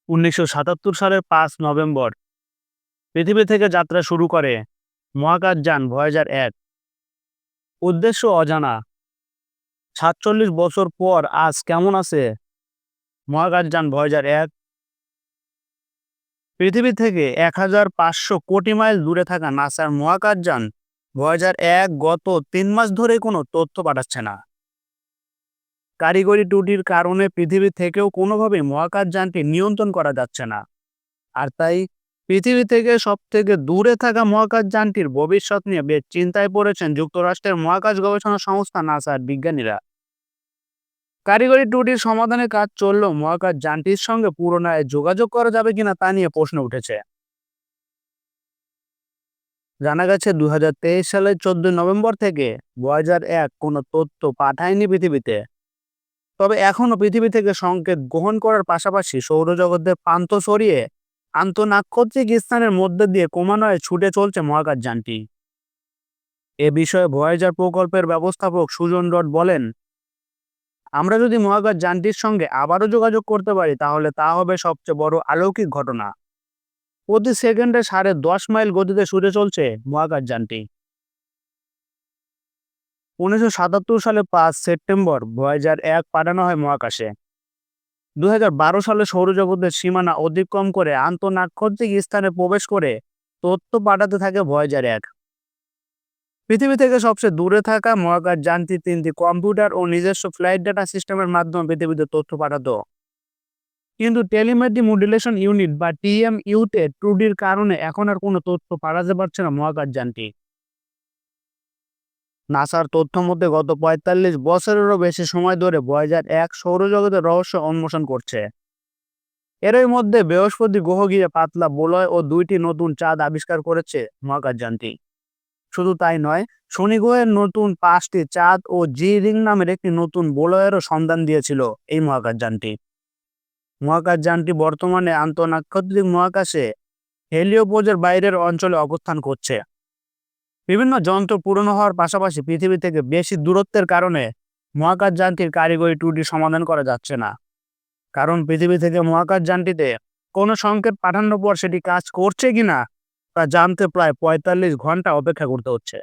1977 সালের 5 নভেম্বর পৃথিবী থেকে যাত্রা শুরু করে মহাকাশযান ভয়েজার 1। উদ্দেশ্য অজানা। 47 বছর পর আজ কেমন আছে মহাকাশযান ভয়েজার 1? পৃথিবী থেকে 1500 কোটি মাইল দূরে থাকা নাসার মহাকাশযান ভয়েজার 1 গত 3 মাস ধরে কোনো তথ্য পাঠাচ্ছে না। কারিগরি ত্রুটির কারণে পৃথিবী থেকেও কোনোভাবেই মহাকাশযানটি নিয়ন্ত্রণ করা যাচ্ছে না। আর তাই পৃথিবী থেকে সবথেকে দূরে থাকা মহাকাশযানটির ভবিষ্যৎ নিয়ে বেশ চিন্তায় পড়েছেন যুক্তরাষ্ট্রের মহাকাশ গবেষণা সংস্থা নাসার বিজ্ঞানীরা। কারিগরি ত্রুটির সমাধানের কাজ চললেও মহাকাশযানটির সঙ্গে পুনরায় যোগাযোগ করা যাবে কিনা তা নিয়ে প্রশ্ন উঠেছে। জানা গেছে 2023 সালের 14 নভেম্বর থেকে ভয়েজার 1 কোনো তথ্য পাঠায়নি পৃথিবীতে। তবে এখনও পৃথিবী থেকে সংকেত গ্রহণ করার পাশাপাশি সৌরজগতের প্রান্ত সরিয়ে আন্তঃনাক্ষত্রিক স্থানের মধ্যে দিয়ে ক্রমান্বয়ে ছুটে চলছে মহাকাশযানটি। এ বিষয়ে ভয়েজার প্রকল্পের ব্যবস্থাপক সুজন রড বলেন, আমরা যদি মহাকাশযানটির সঙ্গে আবারও যোগাযোগ করতে পারি তাহলে তা হবে সবচেয়ে বড় অলৌকিক ঘটনা। প্রতি সেকেন্ডে 10.5 মাইল গতিতে ছুটে চলছে মহাকাশযানটি। 1977 সালে 5 সেপ্টেম্বর ভয়েজার 1 পাঠানো হয় মহাকাশে। 2012 সালে সৌরজগতের সীমানা অতিক্রম করে আন্তঃনাক্ষত্রিক স্থানে প্রবেশ করে তথ্য পাঠাতে থাকে ভয়েজার 1। পৃথিবী থেকে সবচেয়ে দূরে থাকা মহাকাশযানটি 3টি কম্পিউটার ও নিজস্ব ফ্লাইট ডাটা সিস্টেমের মাধ্যমে পৃথিবীতে তথ্য পাঠাতো। কিন্তু টেলিমেট্রি মডুলেশন ইউনিট বা টিএমইউতে ত্রুটির কারণে এখন আর কোনো তথ্য পাঠাতে পারছে না মহাকাশযানটি। নাসার তথ্য মধ্যে গত 45 বছরেরও বেশি সময় ধরে ভয়েজার 1 সৌরজগতের রহস্য উন্মোচন করছে। এরই মধ্যে বৃহস্পতি গ্রহ ঘিরে পাতলা বলয় ও 2টি নতুন চাঁদ আবিষ্কার করেছে মহাকাশযানটি। শুধু তাই নয়, শনি গ্রহের নতুন 5টি চাঁদ ও জি রিং নামের একটি নতুন বলয়েরও সন্ধান দিয়েছিল এই মহাকাশযানটি। মহাকাশযানটি বর্তমানে আন্তঃনাক্ষত্রিক মহাকাশে হেলিওপোজের বাইরের অঞ্চলে অবস্থান করছে। বিভিন্ন যন্ত্র পুরনো হওয়ার পাশাপাশি পৃথিবী থেকে বেশি দূরত্বের কারণে মহাকাশযানটির কারিগরি ত্রুটি সমাধান করা যাচ্ছে না। কারণ পৃথিবী থেকে মহাকাশযানটিতে কোনো সংকেত পাঠানোর পর সেটি কাজ করছে কিনা তা জানতে প্রায় 45 ঘন্টা অপেক্ষা করতে হচ্ছে।